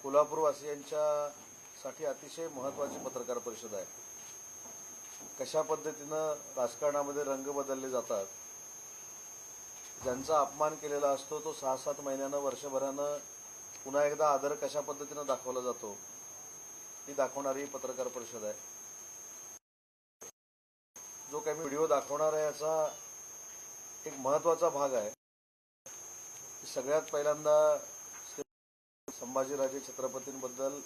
कोल्हापूरवासियांच्यासाठी अतिशय महत्त्वाची पत्रकार परिषद आहे। कशा पद्धतीनं राजकारणामध्ये रंग बदलले जातात, ज्यांचा अपमान केलेला असतो तो 6-7 महिन्यानं वर्षभरानं पुन्हा एकदा आदर कशा पद्धतीनं दाखवला जातो ही दाखवणारी पत्रकार परिषद आहे। जो काही मी व्हिडिओ दाखवणार आहे याचा एक महत्त्वाचा भाग आहे। सगळ्यात पहिल्यांदा संभाजीराजे छत्रपतींबद्दल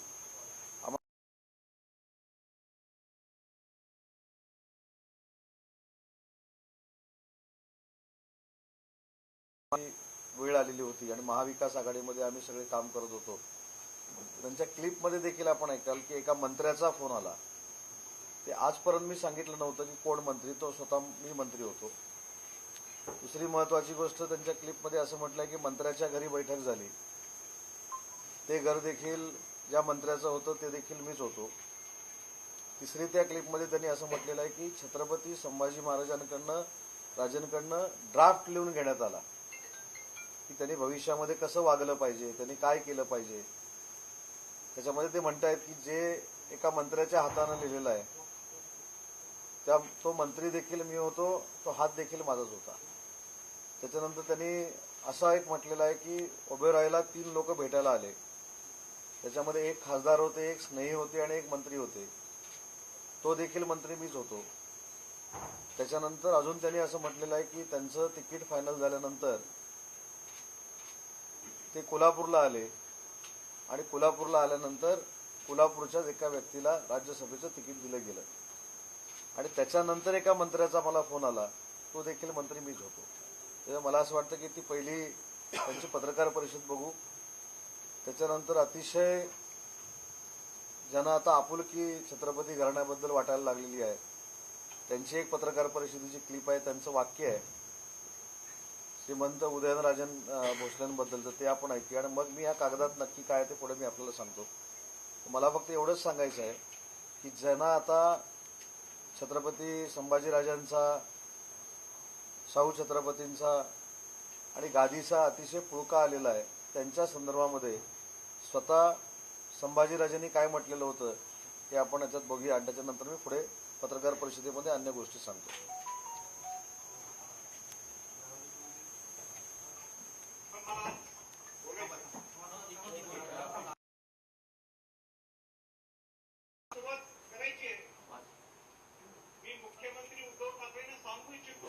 वेळ आलेली होती आणि महाविकास आघाडीमध्ये आम्ही सगळे काम करत होतो। त्यांच्या क्लिपमध्ये देखील आपण ऐकाल की एका मंत्र्याचा फोन आला। ते आजपर्यंत मी सांगितलं नव्हतं की कोण मंत्री, तो स्वतः मी मंत्री होतो। दुसरी महत्त्वाची गोष्ट त्यांच्या क्लिपमध्ये असं म्हटलंय की मंत्र्याच्या घरी बैठक झाली, ते घर देखील ज्या मंत्र्याचं होतं ते देखील मीच होतो। तिसरी त्या क्लिपमध्ये त्यांनी असं म्हटलेलं आहे की छत्रपती संभाजी राजांकडनं ड्राफ्ट लिहून घेण्यात आला की त्यांनी भविष्यामध्ये कसं वागलं पाहिजे, त्यांनी काय केलं पाहिजे। त्याच्यामध्ये ते म्हणतायत की जे एका मंत्र्याच्या हाताने लिहिलेलं आहे तो मंत्री देखील मी होतो, तो हात देखील माझाच होता। त्याच्यानंतर त्यांनी असा एक म्हटलेला आहे की ओबेरॉयला 3 लोक भेटायला आले, त्याच्यामध्ये एक खासदार होते, एक स्नेही होते आणि एक मंत्री होते, तो देखील मंत्री मीच होतो। त्याच्यानंतर अजून त्यांनी असं म्हटलेलं आहे की त्यांचं तिकीट फायनल झाल्यानंतर ते कोल्हापूरला आले आणि कोल्हापूरला आल्यानंतर कोल्हापूरच्याच एका व्यक्तीला राज्यसभेचं तिकीट दिलं गेलं आणि त्याच्यानंतर एका मंत्र्याचा मला फोन आला, तो देखील मंत्री मीच होतो। तेव्हा मला असं वाटतं की ती पहिली त्यांची पत्रकार परिषद बघू। त्याच्यानंतर अतिशय ज्यांना आता आपुलकी छत्रपती घराण्याबद्दल वाटायला लागलेली आहे, त्यांची एक पत्रकार परिषदेची क्लिप आहे। त्यांचं वाक्य आहे श्रीमंत उदयनराजन भोसलेंबद्दलचं, ते आपण ऐकूया आणि मग मी या कागदात नक्की काय आहे ते पुढे मी आपल्याला सांगतो। मला फक्त एवढंच सांगायचं आहे की ज्यांना आता छत्रपती संभाजीराजांचा, शाहू छत्रपतींचा आणि गादीचा अतिशय पुळका आलेला आहे, त्यांच्या संदर्भामध्ये स्वतः संभाजीराजांनी काय म्हटलेलं होतं ते आपण याच्यात बघूया आणि त्याच्यानंतर मी पुढे पत्रकार परिषदेमध्ये अन्य गोष्टी सांगतो। मी मुख्यमंत्री उद्धव ठाकरेंना सांगू इच्छितो,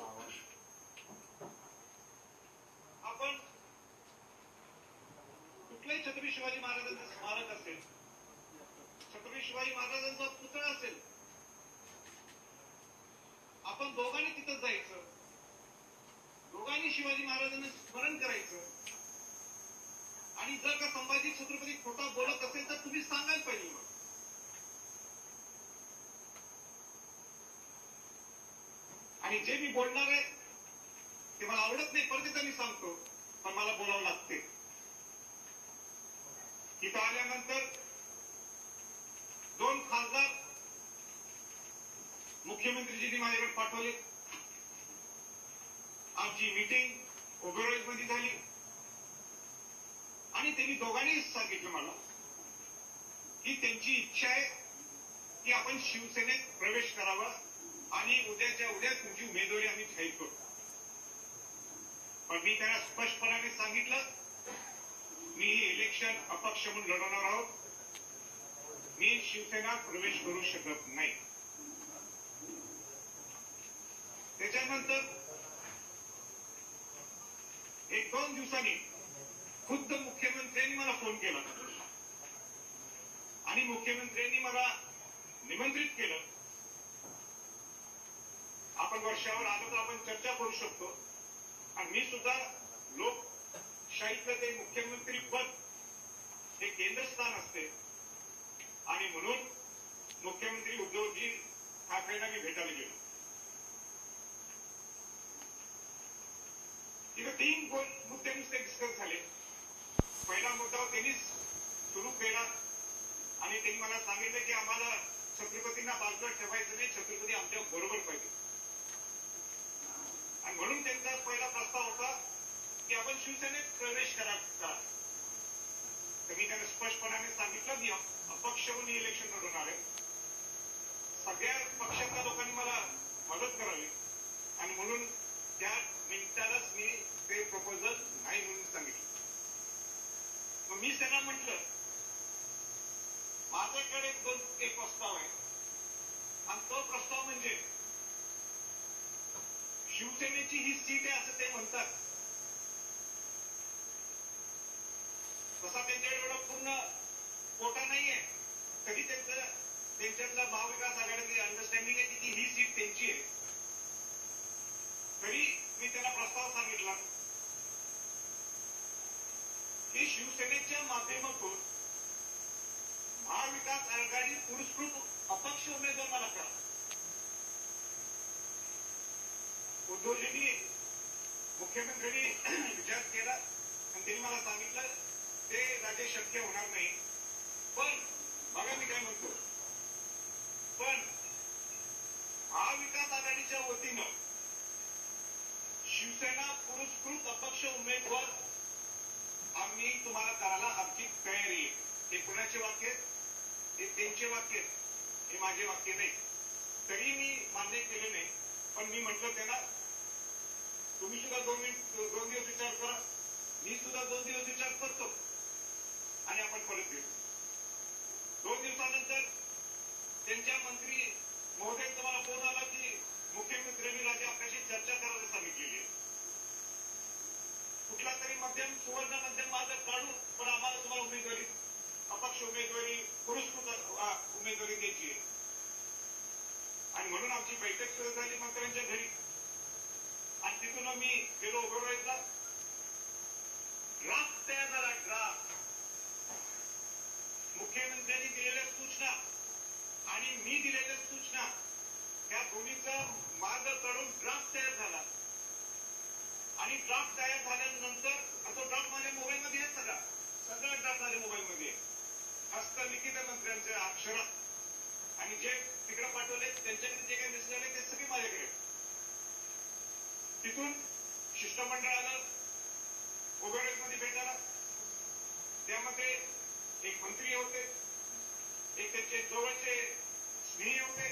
आपण कुठल्याही छत्रपती शिवाजी महाराजांचं स्मारक असेल, छत्रपती शिवाजी महाराजांचा पुतळा असेल, आपण दोघांनी तिथं जायचं, दोघांनी शिवाजी महाराजांना स्मरण करायचं आणि जर का संभाजी छत्रपती खोटा बोलत असेल तर तुम्ही सांगायला पाहिजे। आणि जे मी बोलणार आहे ते मला आवडत नाही, परत एकदा मी सांगतो, पण मला बोलावं लागते। इथं आल्यानंतर 2 खासदार मुख्यमंत्रीजींनी माझ्याकडे पाठवले। आमची मीटिंग ओबेरॉयमध्ये झाली आणि त्यांनी दोघांनी सांगितलं मला की त्यांची इच्छा आहे की आपण शिवसेनेत प्रवेश करावा आणि उद्याच्या उद्या तुमची उमेदवारी आम्ही जाहीर करू। पण मी त्यांना स्पष्टपणाने सांगितलं, मी ही इलेक्शन अपक्ष म्हणून लढवणार आहोत, मी शिवसेना प्रवेश करू शकत नाही। त्याच्यानंतर 1-2 दिवसांनी खुद्द मुख्यमंत्र्यांनी मला फोन केला आणि मुख्यमंत्र्यांनी मला निमंत्रित केलं, आपण वर्षावर आलो तर आपण चर्चा करू शकतो। आणि मी सुद्धा लोकशाहीतलं ते मुख्यमंत्री पद हे केंद्रस्थान असते आणि म्हणून मुख्यमंत्री उद्धवजी ठाकरेंना मी भेटायला गेलो। तिथे 3 मुद्दे नुसते डिस्कस झाले। पहिला मुद्दा त्यांनीच सुरू केला आणि त्यांनी मला सांगितलं की आम्हाला छत्रपतींना बाजूला ठेवायचं नाही, छत्रपती आमच्या बरोबर पाहिजे। आणि म्हणून त्यांचा पहिला प्रस्ताव होता की आपण शिवसेनेत प्रवेश करायचा। तर मी मी त्यांना स्पष्टपणाने सांगितलं मी अपक्ष म्हणून इलेक्शन लढवणार आहे. सगळ्या पक्षातल्या लोकांनी मला मदत करावी आणि म्हणून त्या मिनिटालाच मी ते प्रपोजल नाही म्हणून सांगितलं. मग मी त्यांना म्हटलं माझ्याकडे एक प्रस्ताव आहे आणि तो प्रस्ताव म्हणजे शिवसेनेची ही सीट आहे असं ते म्हणतात. तसा त्यांच्याकडे एवढा पूर्ण कोटा नाहीये तरी त्यांच्यातला महाविकास आघाडीची अंडरस्टँडिंग आहे की ही सीट त्यांची आहे. तरी मी त्यांना प्रस्ताव सांगितला की शिवसेनेच्या माध्यमातून महाविकास आघाडी पुरस्कृत अपक्ष उमेदवार मला करा. उद्धवजींनी मुख्यमंत्र्यांनी विचार केला आणि त्यांनी मला सांगितलं ते राजे शक्य होणार नाही. पण बघा मी काय म्हणतो, पण महाविकास आघाडीच्या वतीनं शिवसेना पुरस्कृत अपक्ष उमेदवार आम्ही तुम्हाला करायला आमची तयारी आहे. हे कुणाचे वाक्य आहेत? हे त्यांचे वाक्य आहेत, हे माझे वाक्य नाही. तरी मी मान्य केले नाही. पण मी म्हटलं त्यांना तुम्ही सुद्धा 2 दिवस विचार करा, मी सुद्धा 2 दिवस विचार करतो आणि आपण परत भेटू. 2 दिवसानंतर त्यांच्या मंत्री महोदयांचा मला फोन आला की मुख्यमंत्र्यांनी राजे आपल्याशी चर्चा करायला सांगितलेली आहे. कुठला तरी सुवर्ण मध्यम मार्ग काढू पण आम्हाला तुम्हाला उमेदवारी अपक्ष उमेदवारी पुरस्कृत उमेदवारी द्यायची आहे. आणि म्हणून आमची बैठक सुरू झाली मंत्र्यांच्या घरी आणि तिथून मी गेलो ओव्हरराईडला. ड्राफ्ट तयार झाला. ड्राफ्ट मुख्यमंत्र्यांनी दिलेल्या सूचना आणि मी दिलेल्या सूचना त्या दोन्हीचा मार्ग काढून ड्राफ्ट तयार झाला. आणि ड्राफ्ट तयार झाल्यानंतर तो ड्राफ्ट माझ्या मोबाईलमध्ये आहे. सगळा ड्राफ्ट माझ्या मोबाईलमध्ये आहे. हस्तलिखित मंत्र्यांच्या अक्षरात आणि जे तिकडे पाठवले त्यांच्याकडे जे काही मेसेज आले ते सगळे माझ्याकडे. तिथून शिष्टमंडळ आलं ओव्हरराईडमध्ये भेटायला. त्यामध्ये एक मंत्री होते, एक त्यांचे जवळचे स्नेही होते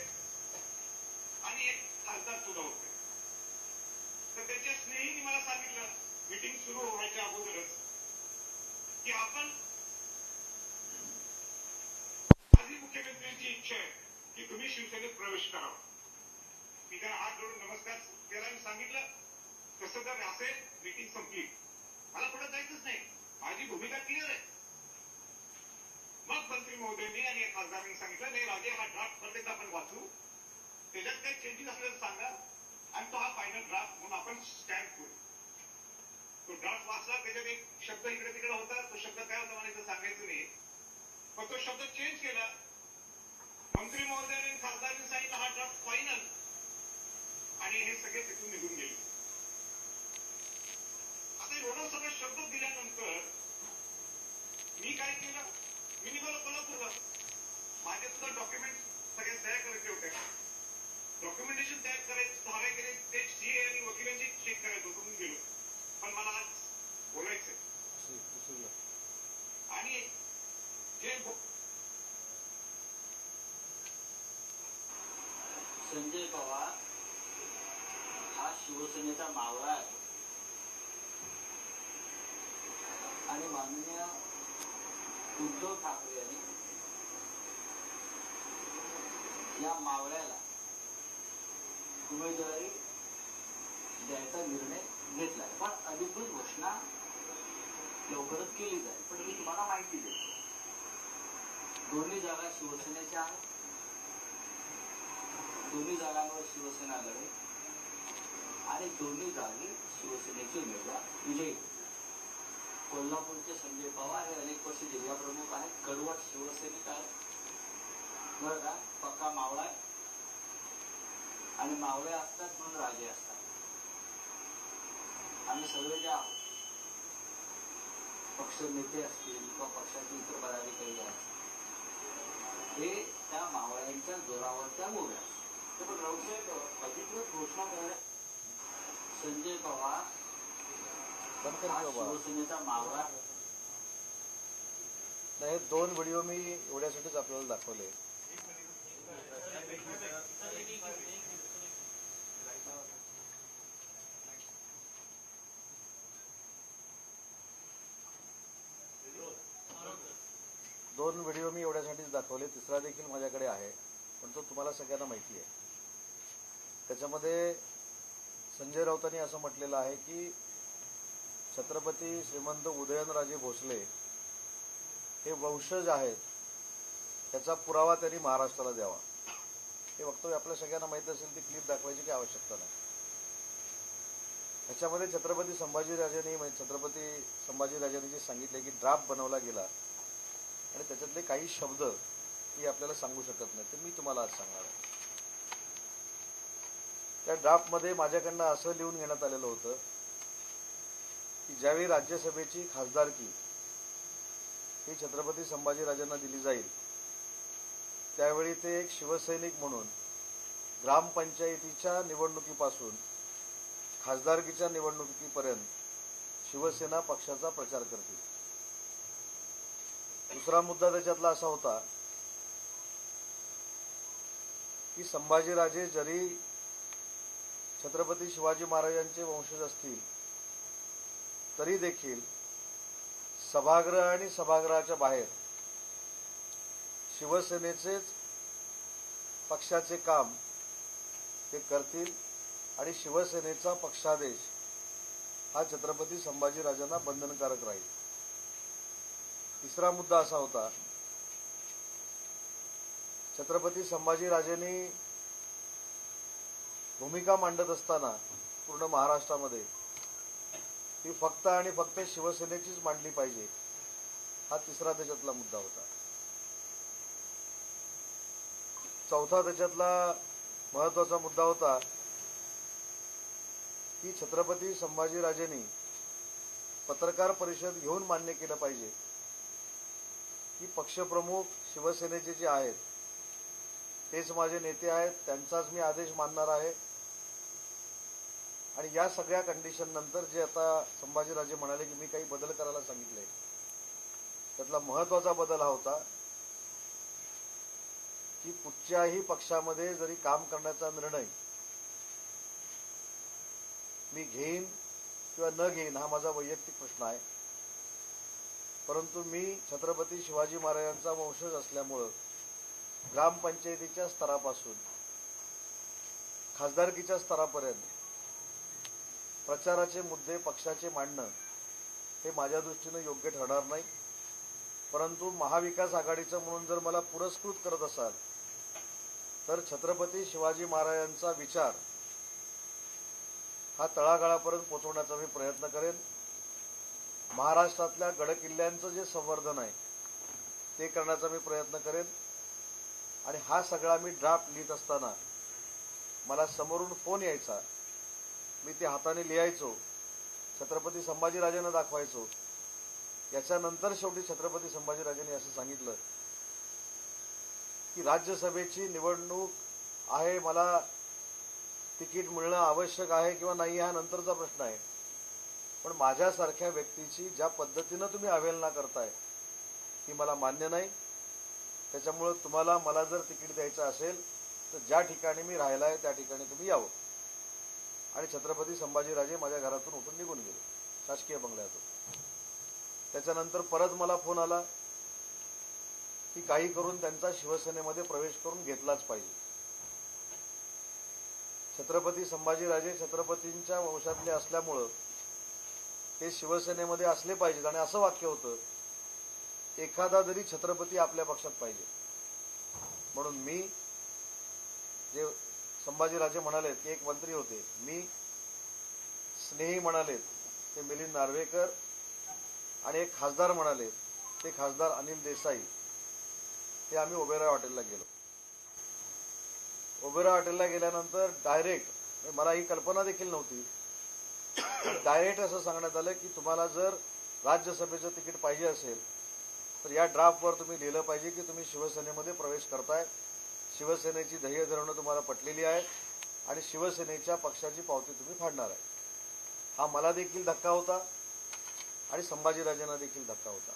आणि एक खासदार सुद्धा होते. तर त्याच्या स्नेहीने मला सांगितलं मीटिंग सुरू व्हायच्या अगोदरच की आपण माझी मुख्यमंत्र्यांची इच्छा आहे की तुम्ही शिवसेनेत प्रवेश करावा. मी त्यांना हात जोडून नमस्कार केला आणि सांगितलं तसं जर असेल मीटिंग संपली, मला पुढे जायचंच नाही, माझी भूमिका क्लिअर आहे. मग मंत्री महोदयांनी आणि खासदारांनी सांगितलं नाही राजे हा ड्राफ्ट पर्यंत आपण वाचू, त्याच्यात काही चेंजेस असल्याचं सांगा आणि तो हा फायनल ड्राफ्ट म्हणून आपण स्टॅम्प करू. तो ड्राफ्ट वाचला, त्याच्यात एक शब्द इकडे तिकडे होता. तो शब्द काय होता मला इथं सांगायचं नाही, पण तो शब्द चेंज केला. मंत्री महोदयांनी खासदारांनी सांगितलं हा ड्राफ्ट फायनल आणि हे सगळे तिथून निघून गेले. आता एवढं सगळं शब्द दिल्यानंतर मी काय केलं, मी निघालो कोल्हापूरला. माझे सुद्धा डॉक्युमेंट सगळे तयार करायचे होते. डॉक्युमेंटेशन तयार करायचे केले ते सीए आणि वकिलांची चेक करायचं होतं म्हणून गेलो. पण मला आज बोलायचंय आणि जे संजय पवार हा शिवसेनेचा मावळा आहे आणि माननीय उद्धव ठाकरे यांनी या मावळ्याला उमेदवारी द्यायचा निर्णय घेतलाय. पण अधिकृत घोषणा लवकरच केली जाईल. पण मी तुम्हाला माहिती देतो, दोन्ही जागा शिवसेनेच्या आहेत. दोन्ही जागांवर शिवसेना लढेल आणि दोन्ही जागी शिवसेनेचे उमेदवार विजयी. कोल्हापूरचे संजय पवार हे अनेक वर्ष जिल्हा प्रमुख आहेत, कडवट शिवसैनिक आहेत, बरं का, पक्का मावळा आहे. आणि मावळे असतात म्हणून राजे असतात. आम्ही सगळे जे आहोत, पक्ष नेते असतील किंवा पक्षाचे इतर पदाधिकारी असतील, हे त्या मावळ्यांच्या जोरावरच्या मोहऱ्या. तर राऊसाहेब अधिकृत घोषणा करण्या संजय पवार हा शिवसेनेचा मावळा हे 2 व्हिडिओ मी एवढ्यासाठीच आपल्याला दाखवले. दोन व्हिडिओ मी एवढ्यासाठीच दाखवले. तिसरा देखील माझ्याकडे आहे, पण तो तुम्हाला सगळ्यांना माहिती आहे. त्याच्यामध्ये संजय राऊतांनी असं म्हटलेलं आहे की छत्रपती श्रीमंत उदयनराजे भोसले हे वंशज आहेत, त्याचा पुरावा त्यांनी महाराष्ट्राला द्यावा. हे वक्तव्य आपल्या सगळ्यांना माहीत असेल, ती क्लिप दाखवायची काही आवश्यकता नाही. ह्याच्यामध्ये छत्रपती संभाजीराजांनी जे सांगितले की ड्राफ्ट बनवला गेला आणि त्याच्यातले काही शब्द मी आपल्याला सांगू शकत नाही, ते मी तुम्हाला आज सांगणार आहे. त्या ड्राफ्टमध्ये माझ्याकडनं असं लिहून घेण्यात आलेलं होतं की ज्यावेळी राज्यसभेची खासदारकी ही छत्रपती संभाजीराजांना दिली जाईल, त्यावेळी ते एक शिवसैनिक म्हणून ग्रामपंचायतीच्या निवडणुकीपासून खासदारकीच्या निवडणुकीपर्यंत शिवसेना पक्षाचा प्रचार करतील. दुसरा मुद्दा त्याच्यातला असा होता की संभाजीराजे जरी छत्रपती शिवाजी महाराजांचे वंशज असतील तरी देखील सभागृह आणि सभागृहाच्या बाहेर शिवसेनेचेच पक्षाचे काम ते करतील आणि शिवसेनेचा पक्षादेश हा छत्रपती संभाजीराजांना बंधनकारक राहील. तिसरा मुद्दा असा होता, छत्रपती संभाजीराजेंनी भूमिका मांडत असताना पूर्ण महाराष्ट्रामध्ये ती फक्त आणि फक्त शिवसेनेचीच मांडली पाहिजे, हा तिसरा त्याच्यातला मुद्दा होता. चौथा त्याच्यातला महत्वाचा मुद्दा होता की छत्रपती संभाजीराजेंनी पत्रकार परिषद घेऊन मान्य केलं पाहिजे की पक्षप्रमुख शिवसेनेचे जे आहेत तेच माझे नेते आहेत, त्यांचाच मी आदेश मानणार आहे. आणि या सगळ्या कंडिशन नंतर जे आता संभाजीराजे म्हणाले की मी काही बदल करायला सांगितले, त्यातला महत्वाचा बदल हा होता की कुठच्याही पक्षामध्ये जरी काम करण्याचा निर्णय मी घेईन किंवा न घेईन हा माझा वैयक्तिक प्रश्न आहे, परंतु मी छत्रपती शिवाजी महाराजांचा वंशज असल्यामुळं ग्रामपंचायतीच्या स्तरापासून खासदारकीच्या स्तरापर्यंत प्रचाराचे मुद्दे पक्षाचे मांडणं हे माझ्या दृष्टीनं योग्य ठरणार नाही. परंतु महाविकास आघाडीचं म्हणून जर मला पुरस्कृत करत असाल तर छत्रपती शिवाजी महाराजांचा विचार हा तळागाळापर्यंत पोहोचवण्याचा मी प्रयत्न करेन. महाराष्ट्रातल्या गडकिल्ल्यांचं जे संवर्धन आहे ते करण्याचा मी प्रयत्न करेन. आणि हा सगळा मी ड्राफ्ट लिहित असताना मला समोरून फोन यायचा, मी ते हाताने लिहायचो, छत्रपती संभाजीराजांना दाखवायचो. याच्यानंतर शेवटी छत्रपती संभाजीराजांनी असं सांगितलं की राज्यसभेची निवडणूक आहे, मला तिकीट मिळणं आवश्यक आहे किंवा नाही हा नंतरचा प्रश्न आहे, पण माझ्यासारख्या व्यक्तीची ज्या पद्धतीनं तुम्ही अवहेलना करताय ती मला मान्य नाही. त्याच्यामुळे तुम्हाला मला जर तिकीट द्यायचं असेल तर ज्या ठिकाणी मी राहिला आहे त्या ठिकाणी तुम्ही यावं. आणि छत्रपती संभाजीराजे माझ्या घरातून उठून निघून गेले, शासकीय बंगल्यातून. त्याच्यानंतर परत मला फोन आला की काही करून त्यांचा शिवसेनेमध्ये प्रवेश करून घेतलाच पाहिजे. छत्रपती संभाजीराजे छत्रपतींच्या वंशातले असल्यामुळं ते शिवसेनेमध्ये असले पाहिजेत. आणि असं वाक्य होतं, एखादा जरी छत्रपती आपल्या पक्षात पाहिजे. म्हणून मी जे संभाजीराजे म्हणालेत की एक मंत्री होते, मी स्नेही म्हणालेत ते मिलिंद नार्वेकर, आणि एक खासदार म्हणाले ते खासदार अनिल देसाई, ते आम्ही ओबेरॉय हॉटेलला गेलो. ओबेरॉय हॉटेलला गेल्यानंतर डायरेक्ट, मला ही कल्पना देखील नव्हती, डायरेक्ट असं सांगण्यात आलं की तुम्हाला जर राज्यसभेचं तिकीट पाहिजे असेल तर या ड्राफ्टवर तुम्ही लिहिलं पाहिजे की तुम्ही शिवसेनेमध्ये प्रवेश करताय, शिवसेनेची ध्येय धोरणं तुम्हाला पटलेली आहेत आणि शिवसेनेच्या पक्षाची पावती तुम्ही फाडणार आहे. हा मला देखील धक्का होता आणि संभाजीराजांना देखील धक्का होता.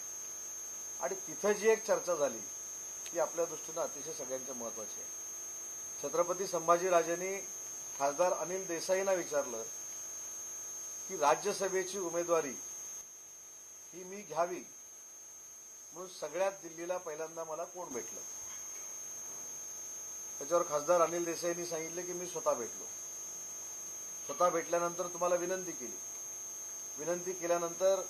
आणि तिथं जी एक चर्चा झाली ती आपल्या दृष्टीनं अतिशय सगळ्यांच्या महत्वाची आहे. छत्रपती संभाजीराजेंनी खासदार अनिल देसाईंना विचारलं की राज्यसभेची उमेदवारी ही मी घ्यावी म्हणून सगळ्यात दिल्लीला पहिल्यांदा मला कोण भेटलं. त्याच्यावर खासदार अनिल देसाईंनी सांगितलं की मी स्वतः भेटलो. स्वतः भेटल्यानंतर तुम्हाला विनंती केली. विनंती केल्यानंतर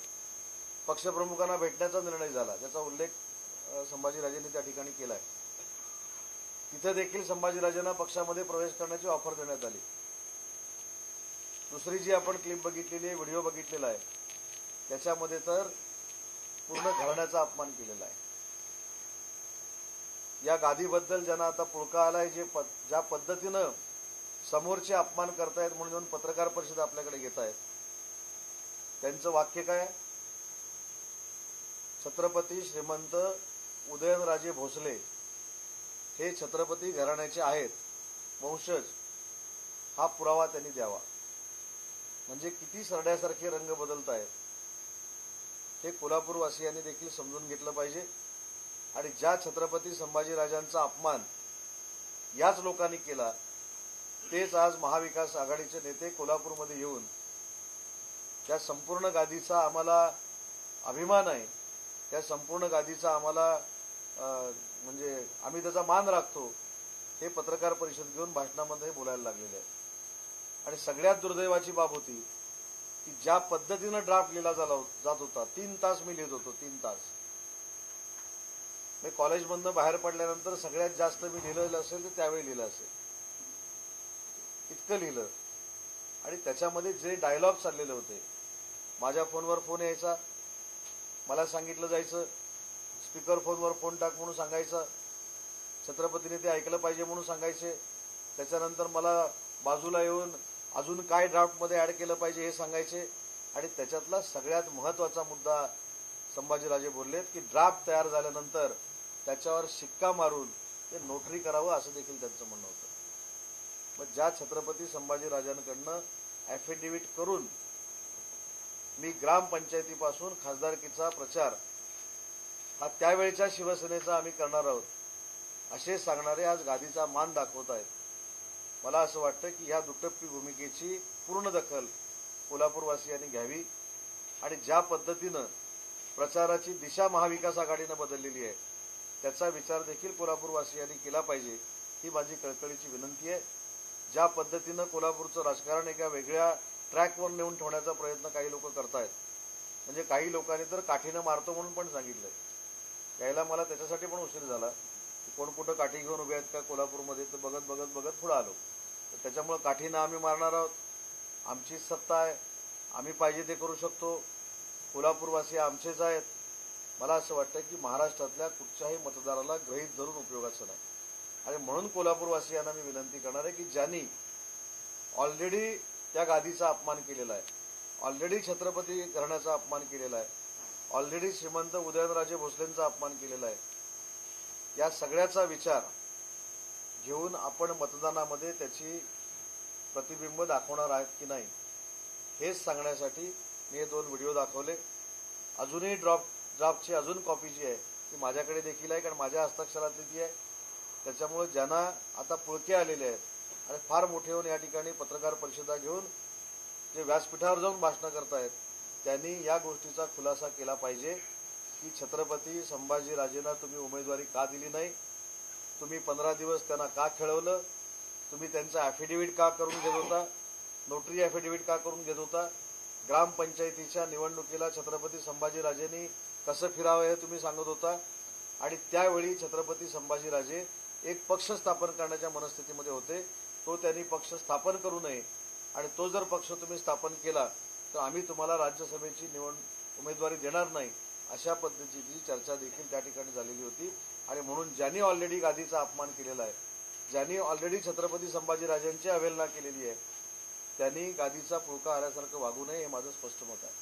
पक्षप्रमुखांना भेटण्याचा निर्णय झाला, ज्याचा उल्लेख संभाजीराजेंनी त्या ठिकाणी केलाय. तिथे देखील संभाजीराजेंना पक्षामध्ये प्रवेश करण्याची ऑफर देण्यात आली. दुसरी जी आपण क्लिप बघितलेली आहे, व्हिडिओ बघितलेला आहे, त्याच्यामध्ये तर पूर्ण घराण्याचा अपमान केलेला आहे. या गादीबद्दल ज्यांना आता पुळका आलाय, ज्या पद्धतीनं समोरचे अपमान करतायत म्हणून पत्रकार परिषद आपल्याकडे घेत आहेत, त्यांचं वाक्य काय? छत्रपती श्रीमंत उदयनराजे भोसले हे छत्रपती घराण्याचे आहेत, वंशज, हा पुरावा त्यांनी द्यावा. म्हणजे किती सरड्यासारखे रंग बदलत आहेत हे कोल्हापूरवासियांनी देखील समजून घेतलं पाहिजे. आणि ज्या छत्रपती संभाजीराजांचा अपमान याच लोकांनी केला, तेच आज महाविकास आघाडीचे नेते कोल्हापूरमध्ये येऊन त्या संपूर्ण गादीचा आम्हाला अभिमान आहे, त्या संपूर्ण गादीचा आम्हाला म्हणजे आम्ही त्याचा मान राखतो, हे पत्रकार परिषद घेऊन भाषणामध्ये बोलायला लागलेले आहे. आणि सगळ्यात दुर्दैवाची बाब होती की ज्या पद्धतीनं ड्राफ्ट लिहिला जात होता, 3 तास मी लिहित होतो. 3 तास मी कॉलेजमधनं बाहेर पडल्यानंतर सगळ्यात जास्त मी लिहिलेलं असेल तर त्यावेळी लिहिलं असेल, इतकं लिहिलं. आणि त्याच्यामध्ये जे डायलॉग चाललेले होते, माझ्या फोनवर फोन यायचा, मला सांगितलं जायचं स्पीकर फोनवर फोन टाक म्हणून सांगायचं, छत्रपतीने ते ऐकलं पाहिजे म्हणून सांगायचे. त्याच्यानंतर मला बाजूला येऊन अजून काय ड्राफ्टमध्ये ऍड केलं पाहिजे हे सांगायचे. आणि त्याच्यातला सगळ्यात महत्वाचा मुद्दा संभाजीराजे बोललेत की ड्राफ्ट तयार झाल्यानंतर त्याच्यावर शिक्का मारून ते नोटरी करावं, असं देखील त्यांचं म्हणणं होतं. मग ज्या छत्रपती संभाजीराजांकडनं ॲफिडेव्हिट करून मी ग्रामपंचायतीपासून खासदारकीचा प्रचार हा त्यावेळच्या शिवसेनेचा आम्ही करणार आहोत असे सांगणारे आज गादीचा मान दाखवत आहेत. मला असं वाटतं की ह्या दुटप्पी भूमिकेची पूर्ण दखल कोल्हापूरवासियांनी घ्यावी. आणि ज्या पद्धतीनं प्रचाराची दिशा महाविकास आघाडीनं बदललेली आहे, त्याचा विचार देखील कोल्हापूरवासियांनी केला पाहिजे, ही माझी कळकळीची विनंती आहे. ज्या पद्धतीनं कोल्हापूरचं राजकारण एका वेगळ्या ट्रॅकवर नेऊन ठेवण्याचा प्रयत्न काही लोक करतायत, म्हणजे काही लोकांनी तर काठीनं मारतो म्हणून पण सांगितलंय. यायला मला त्याच्यासाठी पण उशीर झाला की कोण कुठं काठी घेऊन उभे आहेत का कोल्हापूरमध्ये, तर बघत बघत बघत पुढे आलो. तर त्याच्यामुळे काठीनं आम्ही मारणार आहोत, आमची सत्ता आहे, आम्ही पाहिजे ते करू शकतो, कोल्हापूरवासी आमचेच आहेत. मला असं वाटतं की महाराष्ट्रातल्या कुठच्याही मतदाराला गृहीत धरून उपयोगाचं नाही. आणि म्हणून कोल्हापूरवासियांना मी विनंती करणार आहे की ज्यांनी ऑलरेडी त्या गादीचा अपमान केलेला आहे, ऑलरेडी छत्रपती घराण्याचा अपमान केलेला आहे, ऑलरेडी श्रीमंत उदयनराजे भोसलेंचा अपमान केलेला आहे, या सगळ्याचा विचार घेऊन आपण मतदानामध्ये त्याची प्रतिबिंब दाखवणार आहेत की नाही हेच सांगण्यासाठी मी हे 2 व्हिडिओ दाखवले. अजूनही ड्राफ्टची अजून कॉपी जी आहे ती माझ्याकडे देखील आहे, कारण माझ्या हस्ताक्षरातली ती आहे. त्याच्यामुळे ज्यांना आता पुळके आलेले आहेत आणि फार मोठे होऊन या ठिकाणी पत्रकार परिषदा घेऊन जे व्यासपीठावर जाऊन भाषणं करतायत, त्यांनी या गोष्टीचा खुलासा केला पाहिजे की छत्रपती संभाजीराजेंना तुम्ही उमेदवारी का दिली नाही, तुम्ही 15 दिवस त्यांना का खेळवलं, तुम्ही त्यांचा ॲफिडेव्हिट का करून घेत होता, नोटरी ॲफिडेव्हिट का करून घेत होता, ग्रामपंचायतीच्या निवडणुकीला छत्रपती संभाजीराजेंनी कसं फिरावं हे तुम्ही सांगत होता. आणि त्यावेळी छत्रपती संभाजीराजे एक पक्ष स्थापन करण्याच्या मनस्थितीमध्ये होते. तो त्यांनी पक्ष स्थापन करू नये, आणि तो जर पक्ष तुम्ही स्थापन केला तर आम्ही तुम्हाला राज्यसभेची उमेदवारी देणार नाही, अशा पद्धतीची चर्चा देखील त्या ठिकाणी झालेली होती. आणि म्हणून ज्यांनी ऑलरेडी गादीचा अपमान केलेला आहे, ज्यांनी ऑलरेडी छत्रपती संभाजीराजांची अवहेलना केलेली आहे, त्यांनी गादीचा पुळका आल्यासारखं वागू नये, हे माझं स्पष्ट मत आहे.